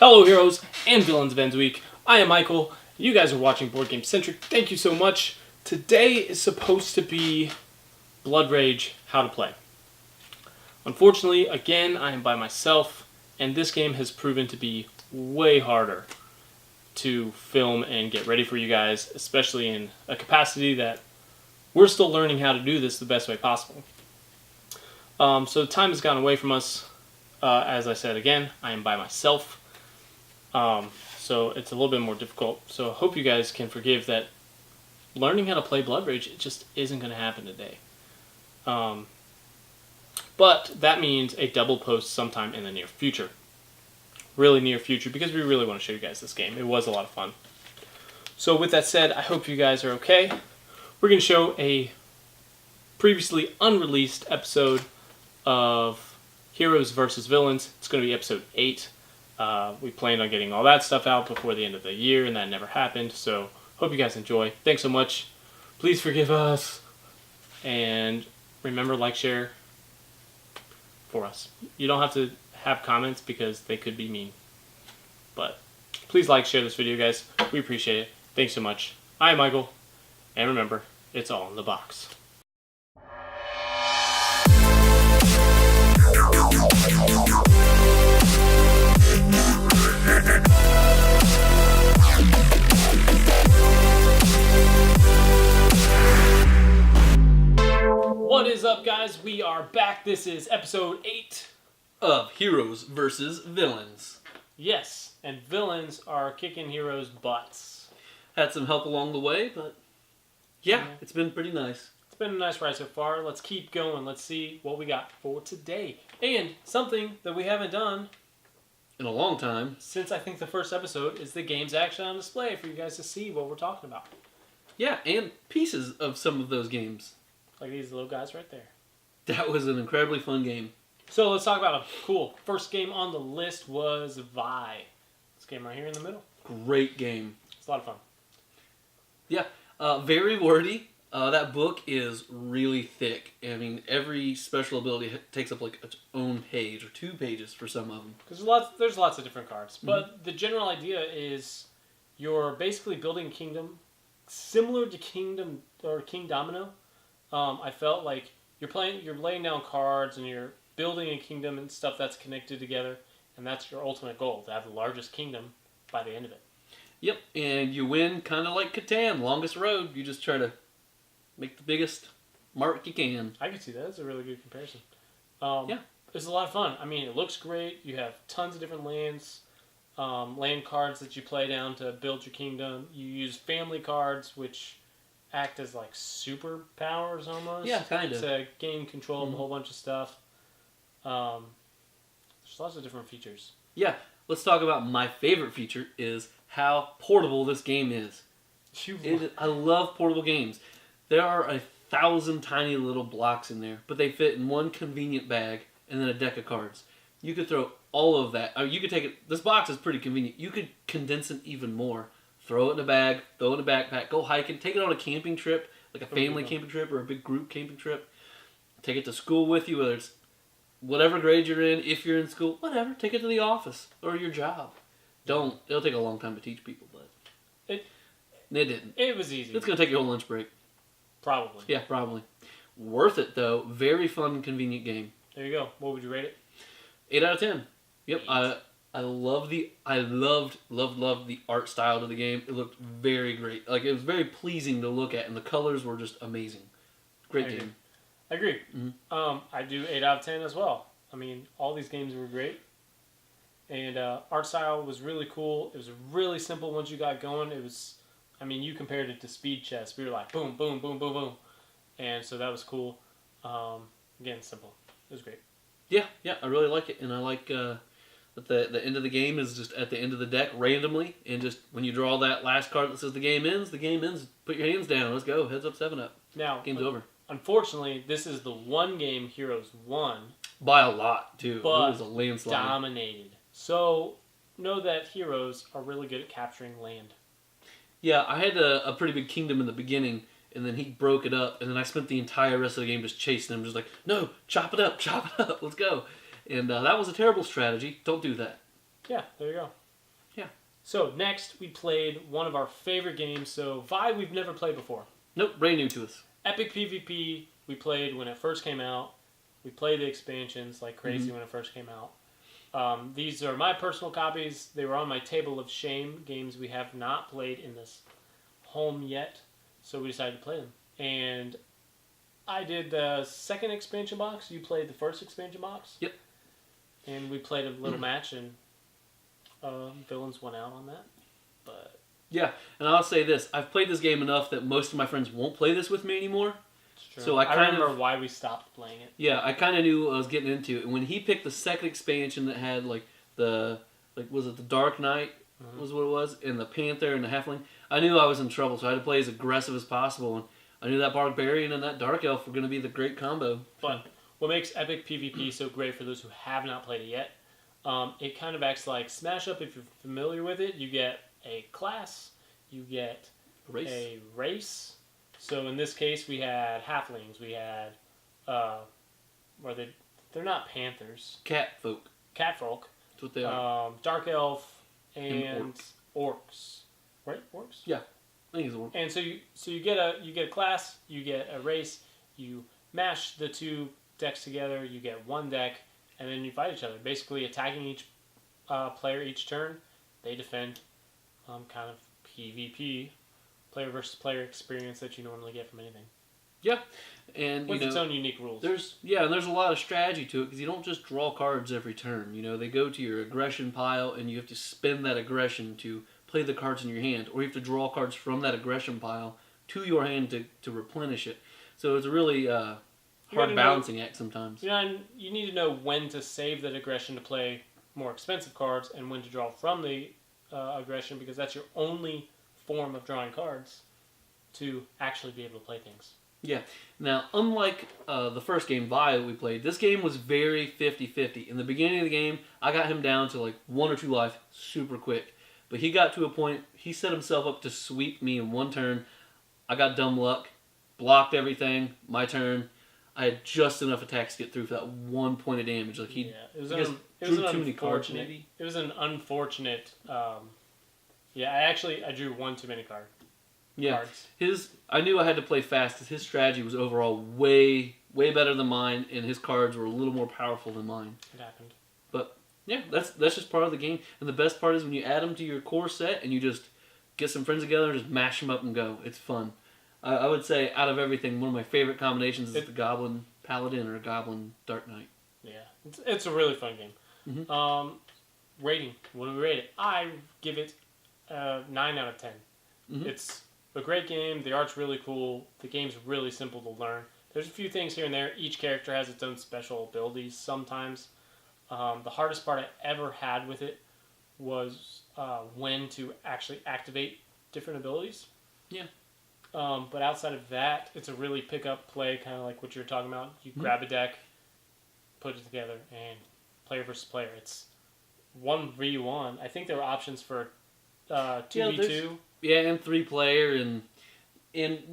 Hello, heroes and villains of Endsweek. I am Michael. You guys are watching Board Game Centric. Thank you so much. Today is supposed to be Blood Rage How to Play. Unfortunately, again, I am by myself, and this game has proven to be way harder to film and get ready for you guys, especially in a capacity that we're still learning how to do this the best way possible. So time has gone away from us. As I said again, I am by myself. So it's a little bit more difficult. So I hope you guys can forgive that learning how to play Blood Rage, it just isn't going to happen today. But that means a double post sometime in the near future. Really near future, because we really want to show you guys this game. It was a lot of fun. So with that said, I hope you guys are okay. We're going to show a previously unreleased episode of Heroes vs. Villains. It's going to be episode 8. We planned on getting all that stuff out before the end of the year, and that never happened. So hope you guys enjoy. Thanks so much. Please forgive us. And remember, like, share for us. You don't have to have comments because they could be mean. But please like, share this video, guys. We appreciate it. Thanks so much. I am Michael. And remember, it's all in the box. What is up, guys? We are back. This is episode 8 of Heroes vs. Villains. Yes, and villains are kicking heroes' butts. Had some help along the way, but yeah, it's been pretty nice. It's been a nice ride so far. Let's keep going. Let's see what we got for today. And something that we haven't done in a long time, since I think the first episode, is the games actually on display for you guys to see what we're talking about. Yeah, and pieces of some of those games. Like these little guys right there. That was an incredibly fun game. So let's talk about a cool. First game on the list was Vi. This game right here in the middle. Great game. It's a lot of fun. Yeah, very wordy. That book is really thick. I mean, every special ability takes up like its own page or 2 pages for some of them. Because there's lots of different cards. But the general idea is you're basically building a kingdom similar to King Domino. I felt like you're laying down cards and you're building a kingdom and stuff that's connected together, and that's your ultimate goal, to have the largest kingdom by the end of it. Yep, and you win kind of like Catan, longest road. You just try to make the biggest mark you can. I can see that. That's a really good comparison. Yeah. It's a lot of fun. I mean, it looks great. You have tons of different lands, land cards that you play down to build your kingdom. You use family cards, which act as like superpowers almost. Yeah, kind of. To gain control of a whole bunch of stuff. There's lots of different features. Yeah, let's talk about my favorite feature is how portable this game is. I love portable games. There are 1,000 tiny little blocks in there, but they fit in one convenient bag and then a deck of cards. You could throw all of that. You could take it. This box is pretty convenient. You could condense it even more. Throw it in a bag, throw it in a backpack, go hiking, take it on a camping trip, like a family camping trip or a big group camping trip. Take it to school with you, whether it's whatever grade you're in, if you're in school, whatever. Take it to the office or your job. It'll take a long time to teach people, but it didn't. It was easy. It's going to take your whole lunch break. Probably. Yeah, probably. Worth it, though. Very fun and convenient game. There you go. What would you rate it? 8 out of 10. Yep. I loved the art style to the game. It looked very great. Like, it was very pleasing to look at, and the colors were just amazing. Great game. I agree. I do 8 out of 10 as well. I mean, all these games were great. And art style was really cool. It was really simple once you got going. It was, I mean, you compared it to Speed Chess. We were like, boom, boom, boom, boom, boom. And so that was cool. Again, simple. It was great. Yeah, I really like it. And I like that the end of the game is just at the end of the deck randomly. And just when you draw that last card that says the game ends, put your hands down. Let's go. Heads up, 7-up. Now, game's over. Unfortunately, this is the one game Heroes won. By a lot, too. But it was a landslide. Dominated. So, know that Heroes are really good at capturing land. Yeah, I had a pretty big kingdom in the beginning, and then he broke it up, and then I spent the entire rest of the game just chasing him, just like, no, chop it up, let's go. And that was a terrible strategy. Don't do that. Yeah, there you go. Yeah. So next, we played one of our favorite games. So Vi, we've never played before. Nope, brand new to us. Epic PvP, we played when it first came out. We played the expansions like crazy when it first came out. These are my personal copies. They were on my table of shame, games we have not played in this home yet. So we decided to play them. And I did the second expansion box. You played the first expansion box. Yep. And we played a little match, and villains went out on that. But yeah, and I'll say this: I've played this game enough that most of my friends won't play this with me anymore. it's true. So I remember why we stopped playing it. Yeah, I kind of knew what I was getting into. And when he picked the second expansion that had was it the Dark Knight was what it was, and the Panther and the Halfling, I knew I was in trouble. So I had to play as aggressive as possible, and I knew that Barbarian and that Dark Elf were going to be the great combo. But what makes Epic PvP so great for those who have not played it yet, it kind of acts like Smash Up if you're familiar with it. You get a class, you get a race. So in this case, we had halflings. We had, they're not panthers. Catfolk. Catfolk. That's what they are. Dark elf and orcs. Right, orcs. Yeah, I think it's orcs. And so you get a class, you get a race, you mash the two decks together, you get one deck, and then you fight each other. Basically attacking each player each turn. They defend, kind of PvP, player versus player experience that you normally get from anything. Yeah, and with its own unique rules. There's a lot of strategy to it because you don't just draw cards every turn. They go to your aggression pile, and you have to spend that aggression to play the cards in your hand, or you have to draw cards from that aggression pile to your hand to replenish it. So it's a really hard balancing act sometimes. You need to know when to save that aggression to play more expensive cards, and when to draw from the aggression, because that's your only form of drawing cards to actually be able to play things. Yeah. Now, unlike the first game, Vi, we played, this game was very 50-50. In the beginning of the game, I got him down to like 1 or 2 life super quick. But he got to a point, he set himself up to sweep me in one turn. I got dumb luck, blocked everything, my turn. I had just enough attacks to get through for that 1 point of damage. Like it was too many cards, maybe. It was an unfortunate. I drew one too many cards. Yeah, I knew I had to play fast because his strategy was overall way better than mine, and his cards were a little more powerful than mine. It happened. But yeah, that's just part of the game. And the best part is when you add them to your core set and you just get some friends together and just mash them up and go. It's fun. I would say out of everything, one of my favorite combinations is the Goblin Paladin or Goblin Dark Knight. Yeah, it's a really fun game. Mm-hmm. Rating. What do we rate it? I give it 9 out of 10. Mm-hmm. It's a great game. The art's really cool. The game's really simple to learn. There's a few things here and there. Each character has its own special abilities sometimes. The hardest part I ever had with it was when to actually activate different abilities. Yeah. But outside of that, it's a really pick-up play, kind of like what you're talking about. You grab a deck, put it together, and player versus player. It's 1v1. I think there were options for 2v2. Yeah, and 3-player, and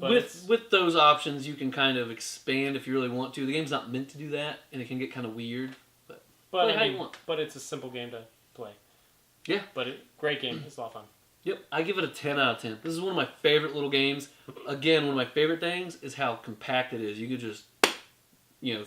with those options, you can kind of expand if you really want to. The game's not meant to do that, and it can get kind of weird. But it's a simple game to play. Yeah. But great game. It's a lot of fun. Yep, I give it a 10 out of 10. This is one of my favorite little games. Again, one of my favorite things is how compact it is. You could just,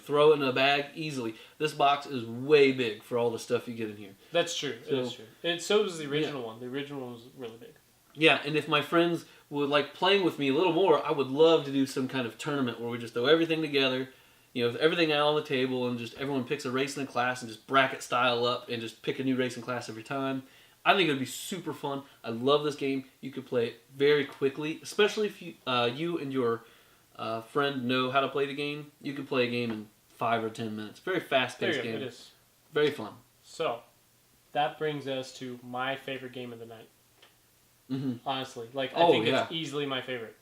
throw it in a bag easily. This box is way big for all the stuff you get in here. That's true. It is true. And so was the original one. The original one was really big. Yeah, and if my friends would like playing with me a little more, I would love to do some kind of tournament where we just throw everything together, everything out on the table, and just everyone picks a race in a class and just bracket style up and just pick a new race in class every time. I think it would be super fun. I love this game. You could play it very quickly, especially if you and your friend know how to play the game. You could play a game in 5 or 10 minutes. Very fast-paced game. It is. Very fun. So, that brings us to my favorite game of the night. Mm-hmm. Honestly. I think it's easily my favorite.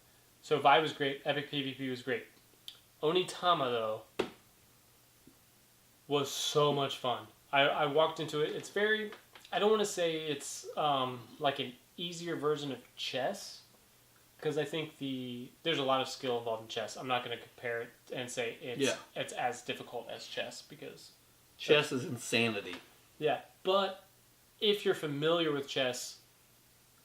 So, Vi was great. Epic PvP was great. Onitama, though, was so much fun. I walked into it. It's very... I don't want to say it's like an easier version of chess, because I think there's a lot of skill involved in chess. I'm not going to compare it and say it's as difficult as chess, because chess is insanity. Yeah, but if you're familiar with chess,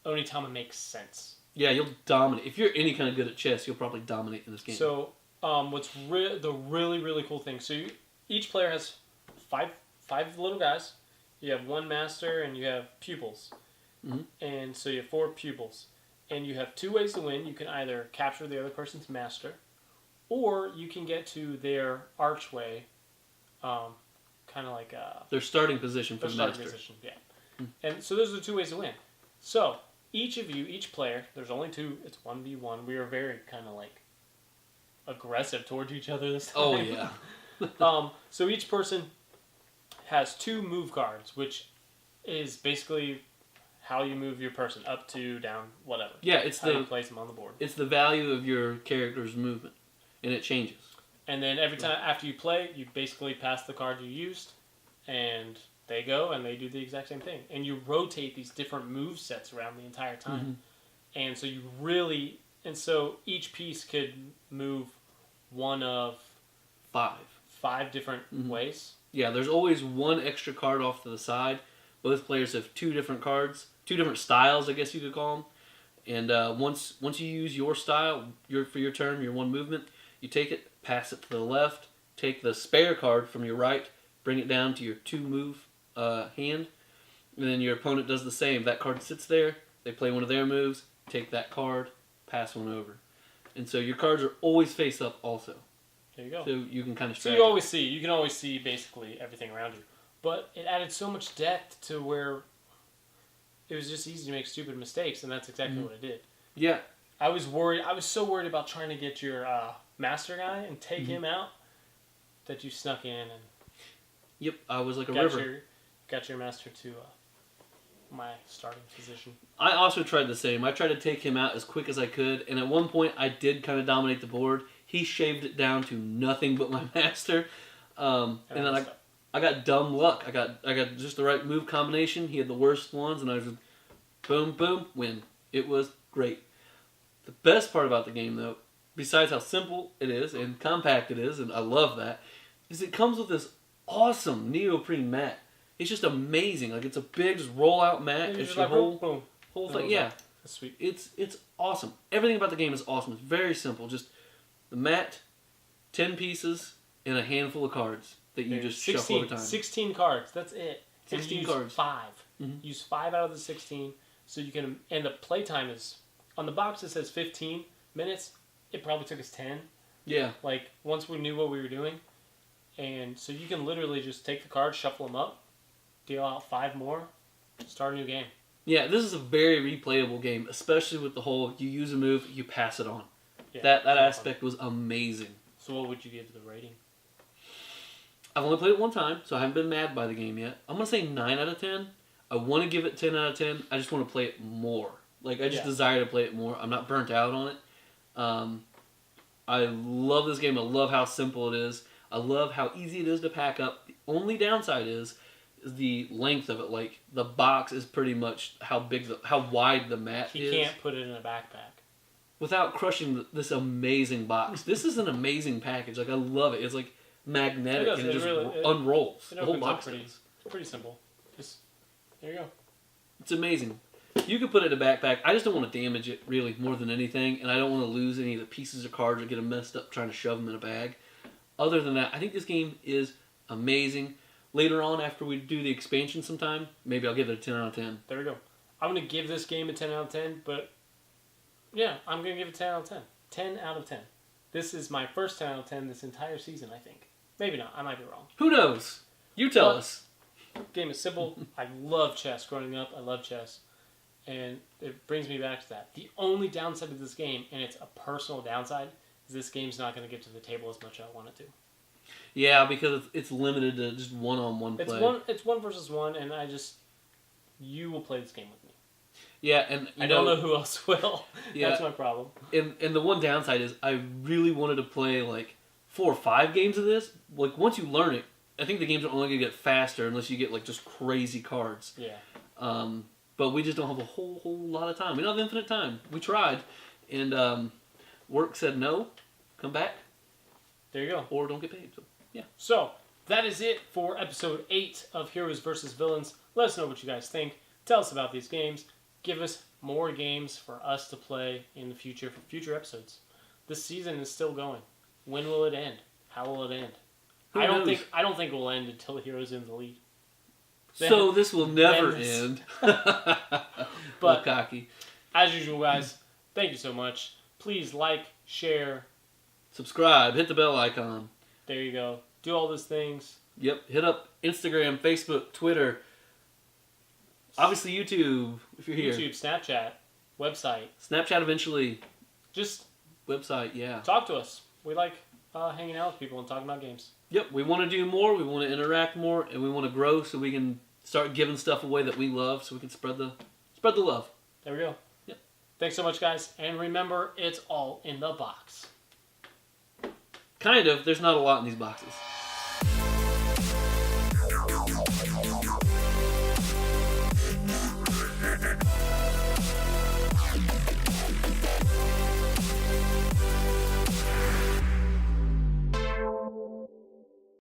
Onitama makes sense. Yeah, you'll dominate. If you're any kind of good at chess, you'll probably dominate in this game. So, what's the really cool thing? So each player has five little guys. You have one master and you have pupils, and so you have 4 pupils, and you have 2 ways to win. You can either capture the other person's master, or you can get to their archway, kind of like their starting position for their the starting master. position. Yeah, and so those are the 2 ways to win. So each player, there's only 2. It's 1v1. We are very kind of like aggressive towards each other this time. Oh yeah. So each person has 2 move cards, which is basically how you move your person up, to, down, whatever. Yeah, it's how you place them on the board. It's the value of your character's movement, and it changes. And then every time after you play, you basically pass the card you used, and they go and they do the exact same thing. And you rotate these different move sets around the entire time. And so so each piece could move one of 5 different ways. Yeah, there's always one extra card off to the side. Both players have 2 different cards, 2 different styles, I guess you could call them. And once you use your style, for your turn, your one movement, you take it, pass it to the left, take the spare card from your right, bring it down to your 2 move hand, and then your opponent does the same. That card sits there, they play one of their moves, take that card, pass one over. And so your cards are always face up also. There you go. So you can kind of So you can always see basically everything around you. But it added so much depth to where it was just easy to make stupid mistakes, and that's exactly what it did. Yeah. I was so worried about trying to get your master guy and take him out that you snuck in and Yep, I was like a river. Got your master to my starting position. I also tried the same. I tried to take him out as quick as I could, and at one point I did kind of dominate the board. He shaved it down to nothing but my master, and then I got dumb luck. I got just the right move combination. He had the worst ones, and I was just boom, boom, win. It was great. The best part about the game, though, besides how simple it is and compact it is, and I love that, is it comes with this awesome neoprene mat. It's just amazing. Like, it's a big just roll out mat. It's your whole thing. Yeah, that's sweet. It's awesome. Everything about the game is awesome. It's very simple. Just the mat, 10 pieces, and a handful of cards that you just shuffle over time. 16 cards. That's it. 16 cards. 5. Use 5 out of the 16, so you can. And the playtime is on the box. It says 15 minutes. It probably took us 10. Yeah. Like once we knew what we were doing, and so you can literally just take the cards, shuffle them up, deal out 5 more, start a new game. Yeah, this is a very replayable game, especially with the whole you use a move, you pass it on. Yeah, that aspect was amazing. So what would you give the rating? I've only played it one time, so I haven't been mad by the game yet. I'm going to say 9 out of 10. I want to give it 10 out of 10. I just want to play it more. Like, I just desire to play it more. I'm not burnt out on it. I love this game. I love how simple it is. I love how easy it is to pack up. The only downside is the length of it. Like, the box is pretty much how wide the mat is. You can't put it in a backpack. Without crushing this amazing box. This is an amazing package. Like, I love it. It's like magnetic and it just unrolls. The whole box It's pretty simple. Just there you go. It's amazing. You could put it in a backpack. I just don't want to damage it really more than anything, and I don't want to lose any of the pieces of cards or get them messed up trying to shove them in a bag. Other than that, I think this game is amazing. Later on, after we do the expansion sometime, maybe I'll give it a 10 out of 10. There we go. I'm going to give this game a 10 out of 10, but yeah, I'm going to give it 10 out of 10. 10 out of 10. This is my first 10 out of 10 this entire season, I think. Maybe not. I might be wrong. Who knows? You tell us. Game is simple. I love chess. Growing up, I love chess. And it brings me back to that. The only downside of this game, and it's a personal downside, is this game's not going to get to the table as much as I want it to. Yeah, because it's limited to just one-on-one play. It's 1 versus 1, and you will play this game with me. Yeah, and I don't know who else will. Yeah, that's my problem. And the one downside is I really wanted to play like 4 or 5 games of this. Like once you learn it, I think the games are only going to get faster unless you get like just crazy cards. Yeah. But we just don't have a whole lot of time. We don't have infinite time. We tried, and work said no, come back. There you go. Or don't get paid. So yeah. So that is it for episode 8 of Heroes vs. Villains. Let us know what you guys think. Tell us about these games. Give us more games for us to play in the future for future episodes. This season is still going. When will it end? How will it end? I don't think it will end until Heroes in the lead. So this will never end. But cocky. As usual, guys, thank you so much. Please like, share, subscribe, hit the bell icon. There you go. Do all those things. Yep. Hit up Instagram, Facebook, Twitter. Obviously YouTube, if you're here. YouTube, Snapchat, website. Snapchat eventually. Just website, yeah. Talk to us. We like hanging out with people and talking about games. Yep, we want to do more, we want to interact more, and we want to grow so we can start giving stuff away that we love so we can spread the love. There we go. Yep. Thanks so much, guys. And remember, it's all in the box. Kind of. There's not a lot in these boxes.